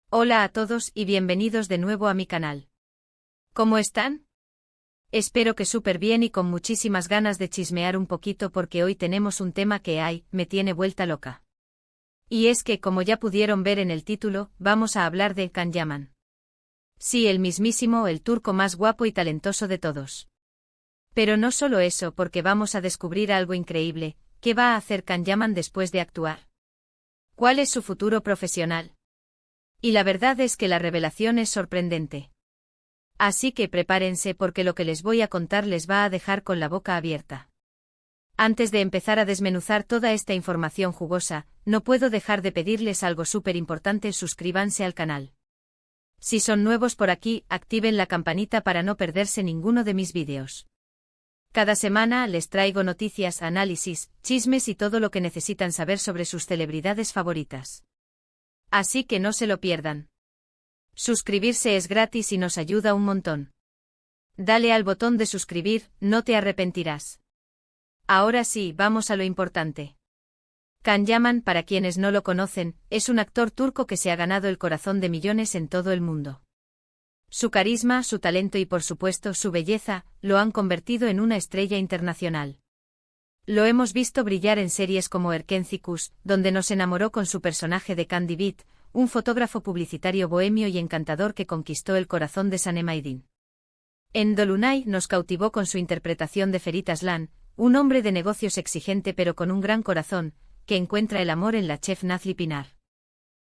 Hola a todos y bienvenidos de nuevo a mi canal. ¿Cómo están? Espero que súper bien y con muchísimas ganas de chismear un poquito porque hoy tenemos un tema que me tiene vuelta loca. Y es que, como ya pudieron ver en el título, vamos a hablar de Can Yaman. Sí, el mismísimo, el turco más guapo y talentoso de todos. Pero no solo eso, porque vamos a descubrir algo increíble. ¿Qué va a hacer Can Yaman después de actuar? ¿Cuál es su futuro profesional? Y la verdad es que la revelación es sorprendente. Así que prepárense porque lo que les voy a contar les va a dejar con la boca abierta. Antes de empezar a desmenuzar toda esta información jugosa, no puedo dejar de pedirles algo súper importante: suscríbanse al canal. Si son nuevos por aquí, activen la campanita para no perderse ninguno de mis vídeos. Cada semana les traigo noticias, análisis, chismes y todo lo que necesitan saber sobre sus celebridades favoritas. Así que no se lo pierdan. Suscribirse es gratis y nos ayuda un montón. Dale al botón de suscribir, no te arrepentirás. Ahora sí, vamos a lo importante. Can Yaman, para quienes no lo conocen, es un actor turco que se ha ganado el corazón de millones en todo el mundo. Su carisma, su talento y por supuesto su belleza, lo han convertido en una estrella internacional. Lo hemos visto brillar en series como Erkencikus, donde nos enamoró con su personaje de Candy Beat, un fotógrafo publicitario bohemio y encantador que conquistó el corazón de Sanem Aydin. En Dolunay nos cautivó con su interpretación de Ferit Aslan, un hombre de negocios exigente pero con un gran corazón, que encuentra el amor en la chef Nazli Pinar.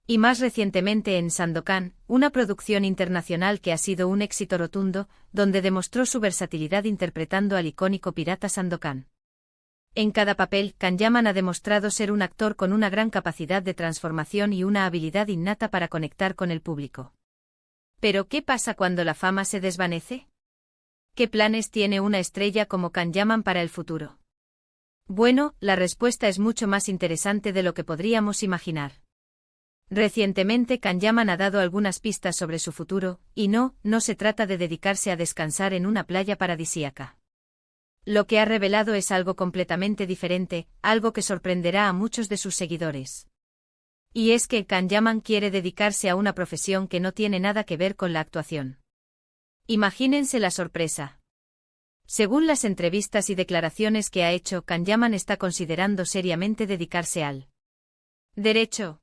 Y más recientemente en Sandokan, una producción internacional que ha sido un éxito rotundo, donde demostró su versatilidad interpretando al icónico pirata Sandokan. En cada papel, Can Yaman ha demostrado ser un actor con una gran capacidad de transformación y una habilidad innata para conectar con el público. ¿Pero qué pasa cuando la fama se desvanece? ¿Qué planes tiene una estrella como Can Yaman para el futuro? Bueno, la respuesta es mucho más interesante de lo que podríamos imaginar. Recientemente Can Yaman ha dado algunas pistas sobre su futuro, y no se trata de dedicarse a descansar en una playa paradisíaca. Lo que ha revelado es algo completamente diferente, algo que sorprenderá a muchos de sus seguidores. Y es que Can Yaman quiere dedicarse a una profesión que no tiene nada que ver con la actuación. Imagínense la sorpresa. Según las entrevistas y declaraciones que ha hecho, Can Yaman está considerando seriamente dedicarse al derecho.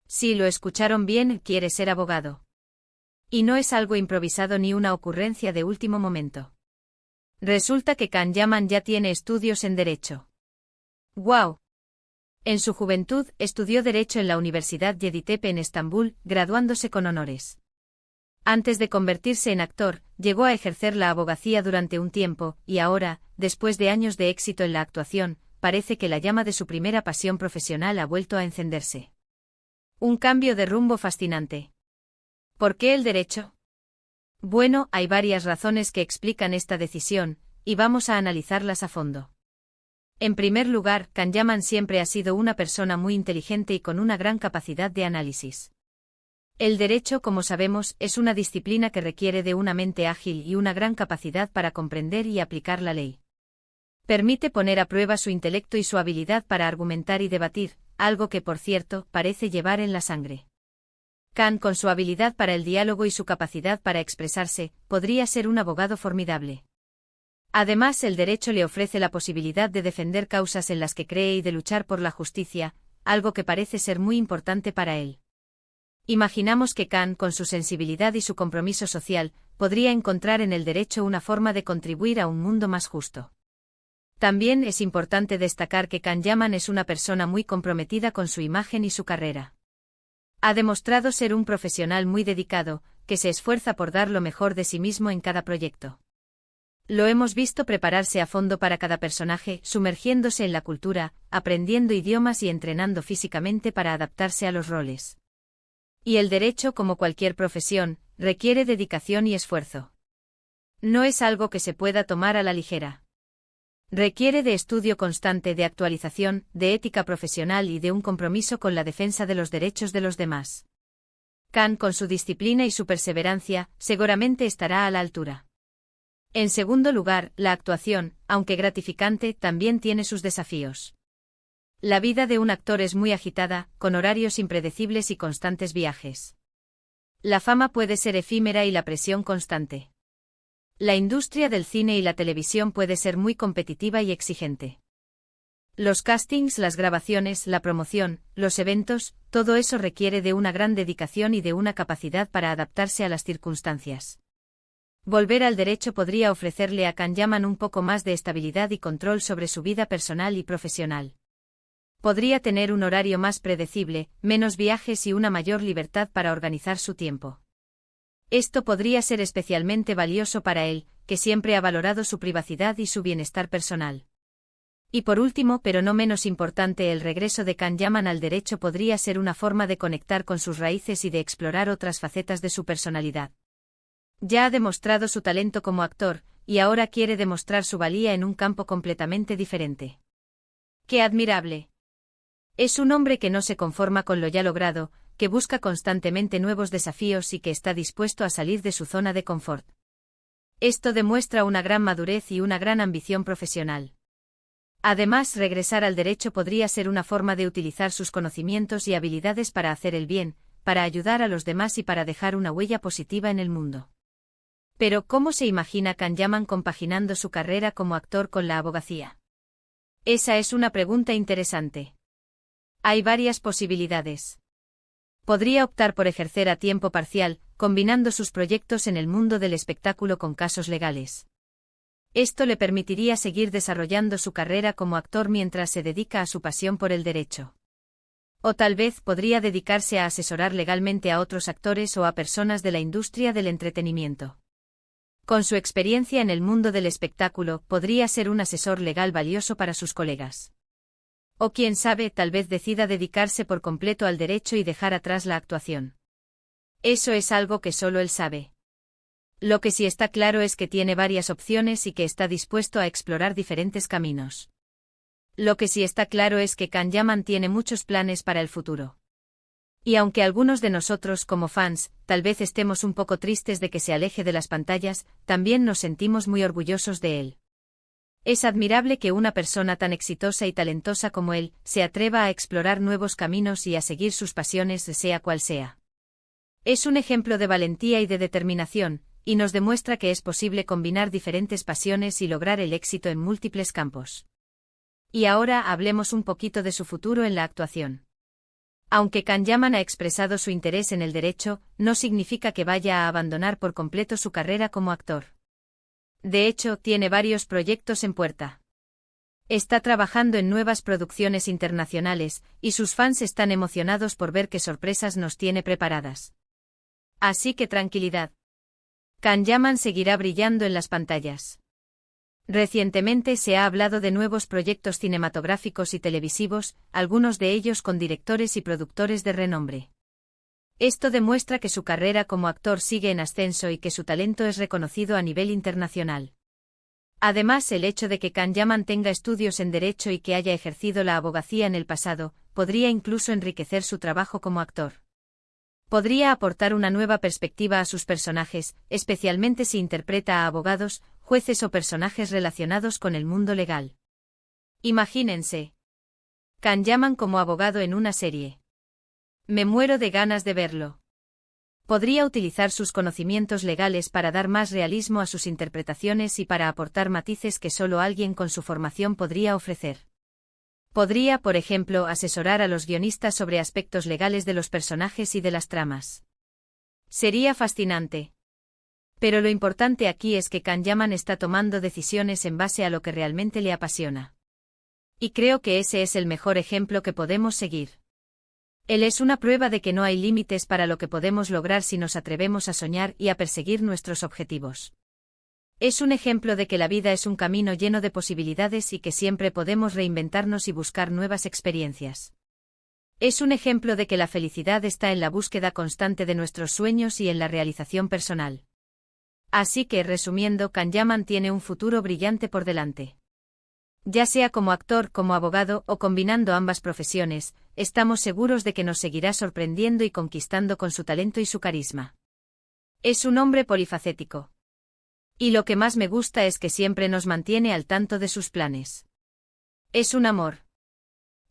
Sí, lo escucharon bien, quiere ser abogado. Y no es algo improvisado ni una ocurrencia de último momento. Resulta que Can Yaman ya tiene estudios en Derecho. ¡Guau! En su juventud, estudió Derecho en la Universidad Yeditepe en Estambul, graduándose con honores. Antes de convertirse en actor, llegó a ejercer la abogacía durante un tiempo, y ahora, después de años de éxito en la actuación, parece que la llama de su primera pasión profesional ha vuelto a encenderse. Un cambio de rumbo fascinante. ¿Por qué el derecho? Bueno, hay varias razones que explican esta decisión, y vamos a analizarlas a fondo. En primer lugar, Can Yaman siempre ha sido una persona muy inteligente y con una gran capacidad de análisis. El derecho, como sabemos, es una disciplina que requiere de una mente ágil y una gran capacidad para comprender y aplicar la ley. Permite poner a prueba su intelecto y su habilidad para argumentar y debatir, algo que, por cierto, parece llevar en la sangre. Can, con su habilidad para el diálogo y su capacidad para expresarse, podría ser un abogado formidable. Además, el derecho le ofrece la posibilidad de defender causas en las que cree y de luchar por la justicia, algo que parece ser muy importante para él. Imaginamos que Can, con su sensibilidad y su compromiso social, podría encontrar en el derecho una forma de contribuir a un mundo más justo. También es importante destacar que Can Yaman es una persona muy comprometida con su imagen y su carrera. Ha demostrado ser un profesional muy dedicado, que se esfuerza por dar lo mejor de sí mismo en cada proyecto. Lo hemos visto prepararse a fondo para cada personaje, sumergiéndose en la cultura, aprendiendo idiomas y entrenando físicamente para adaptarse a los roles. Y el derecho, como cualquier profesión, requiere dedicación y esfuerzo. No es algo que se pueda tomar a la ligera. Requiere de estudio constante, de actualización, de ética profesional y de un compromiso con la defensa de los derechos de los demás. Can, con su disciplina y su perseverancia, seguramente estará a la altura. En segundo lugar, la actuación, aunque gratificante, también tiene sus desafíos. La vida de un actor es muy agitada, con horarios impredecibles y constantes viajes. La fama puede ser efímera y la presión constante. La industria del cine y la televisión puede ser muy competitiva y exigente. Los castings, las grabaciones, la promoción, los eventos, todo eso requiere de una gran dedicación y de una capacidad para adaptarse a las circunstancias. Volver al derecho podría ofrecerle a Kanyaman un poco más de estabilidad y control sobre su vida personal y profesional. Podría tener un horario más predecible, menos viajes y una mayor libertad para organizar su tiempo. Esto podría ser especialmente valioso para él, que siempre ha valorado su privacidad y su bienestar personal. Y por último, pero no menos importante, el regreso de Kanyaman al derecho podría ser una forma de conectar con sus raíces y de explorar otras facetas de su personalidad. Ya ha demostrado su talento como actor, y ahora quiere demostrar su valía en un campo completamente diferente. ¡Qué admirable! Es un hombre que no se conforma con lo ya logrado, que busca constantemente nuevos desafíos y que está dispuesto a salir de su zona de confort. Esto demuestra una gran madurez y una gran ambición profesional. Además, regresar al derecho podría ser una forma de utilizar sus conocimientos y habilidades para hacer el bien, para ayudar a los demás y para dejar una huella positiva en el mundo. Pero, ¿cómo se imagina Kanyaman compaginando su carrera como actor con la abogacía? Esa es una pregunta interesante. Hay varias posibilidades. Podría optar por ejercer a tiempo parcial, combinando sus proyectos en el mundo del espectáculo con casos legales. Esto le permitiría seguir desarrollando su carrera como actor mientras se dedica a su pasión por el derecho. O tal vez podría dedicarse a asesorar legalmente a otros actores o a personas de la industria del entretenimiento. Con su experiencia en el mundo del espectáculo, podría ser un asesor legal valioso para sus colegas. O quién sabe, tal vez decida dedicarse por completo al derecho y dejar atrás la actuación. Eso es algo que solo él sabe. Lo que sí está claro es que tiene varias opciones y que está dispuesto a explorar diferentes caminos. Lo que sí está claro es que Kanyaman tiene muchos planes para el futuro. Y aunque algunos de nosotros como fans, tal vez estemos un poco tristes de que se aleje de las pantallas, también nos sentimos muy orgullosos de él. Es admirable que una persona tan exitosa y talentosa como él se atreva a explorar nuevos caminos y a seguir sus pasiones, sea cual sea. Es un ejemplo de valentía y de determinación, y nos demuestra que es posible combinar diferentes pasiones y lograr el éxito en múltiples campos. Y ahora hablemos un poquito de su futuro en la actuación. Aunque Kanyaman ha expresado su interés en el derecho, no significa que vaya a abandonar por completo su carrera como actor. De hecho, tiene varios proyectos en puerta. Está trabajando en nuevas producciones internacionales, y sus fans están emocionados por ver qué sorpresas nos tiene preparadas. Así que tranquilidad. Kanyaman seguirá brillando en las pantallas. Recientemente se ha hablado de nuevos proyectos cinematográficos y televisivos, algunos de ellos con directores y productores de renombre. Esto demuestra que su carrera como actor sigue en ascenso y que su talento es reconocido a nivel internacional. Además, el hecho de que Kanyaman tenga estudios en derecho y que haya ejercido la abogacía en el pasado, podría incluso enriquecer su trabajo como actor. Podría aportar una nueva perspectiva a sus personajes, especialmente si interpreta a abogados, jueces o personajes relacionados con el mundo legal. Imagínense. Kanyaman como abogado en una serie. Me muero de ganas de verlo. Podría utilizar sus conocimientos legales para dar más realismo a sus interpretaciones y para aportar matices que solo alguien con su formación podría ofrecer. Podría, por ejemplo, asesorar a los guionistas sobre aspectos legales de los personajes y de las tramas. Sería fascinante. Pero lo importante aquí es que Kanyaman está tomando decisiones en base a lo que realmente le apasiona. Y creo que ese es el mejor ejemplo que podemos seguir. Él es una prueba de que no hay límites para lo que podemos lograr si nos atrevemos a soñar y a perseguir nuestros objetivos. Es un ejemplo de que la vida es un camino lleno de posibilidades y que siempre podemos reinventarnos y buscar nuevas experiencias. Es un ejemplo de que la felicidad está en la búsqueda constante de nuestros sueños y en la realización personal. Así que, resumiendo, Kanyaman tiene un futuro brillante por delante. Ya sea como actor, como abogado o combinando ambas profesiones, estamos seguros de que nos seguirá sorprendiendo y conquistando con su talento y su carisma. Es un hombre polifacético. Y lo que más me gusta es que siempre nos mantiene al tanto de sus planes. Es un amor.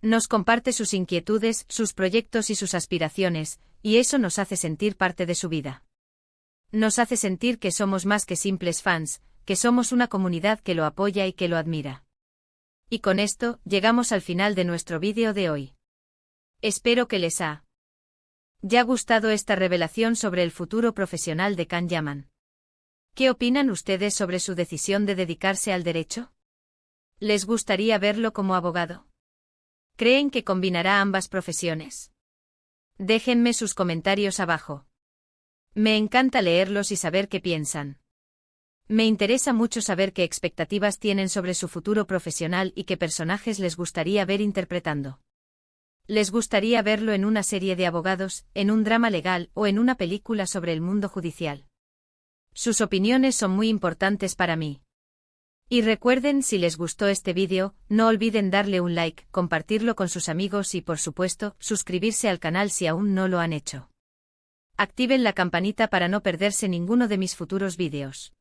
Nos comparte sus inquietudes, sus proyectos y sus aspiraciones, y eso nos hace sentir parte de su vida. Nos hace sentir que somos más que simples fans, que somos una comunidad que lo apoya y que lo admira. Y con esto, llegamos al final de nuestro vídeo de hoy. Espero que les haya gustado esta revelación sobre el futuro profesional de Can Yaman. ¿Qué opinan ustedes sobre su decisión de dedicarse al derecho? ¿Les gustaría verlo como abogado? ¿Creen que combinará ambas profesiones? Déjenme sus comentarios abajo. Me encanta leerlos y saber qué piensan. Me interesa mucho saber qué expectativas tienen sobre su futuro profesional y qué personajes les gustaría ver interpretando. ¿Les gustaría verlo en una serie de abogados, en un drama legal o en una película sobre el mundo judicial? Sus opiniones son muy importantes para mí. Y recuerden, si les gustó este vídeo, no olviden darle un like, compartirlo con sus amigos y por supuesto, suscribirse al canal si aún no lo han hecho. Activen la campanita para no perderse ninguno de mis futuros vídeos.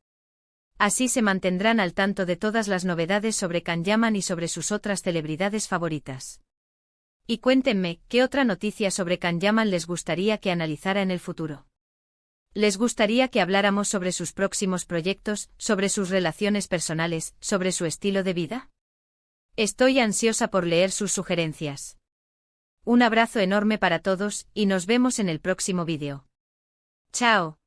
Así se mantendrán al tanto de todas las novedades sobre Can Yaman y sobre sus otras celebridades favoritas. Y cuéntenme, ¿qué otra noticia sobre Can Yaman les gustaría que analizara en el futuro? ¿Les gustaría que habláramos sobre sus próximos proyectos, sobre sus relaciones personales, sobre su estilo de vida? Estoy ansiosa por leer sus sugerencias. Un abrazo enorme para todos, y nos vemos en el próximo vídeo. ¡Chao!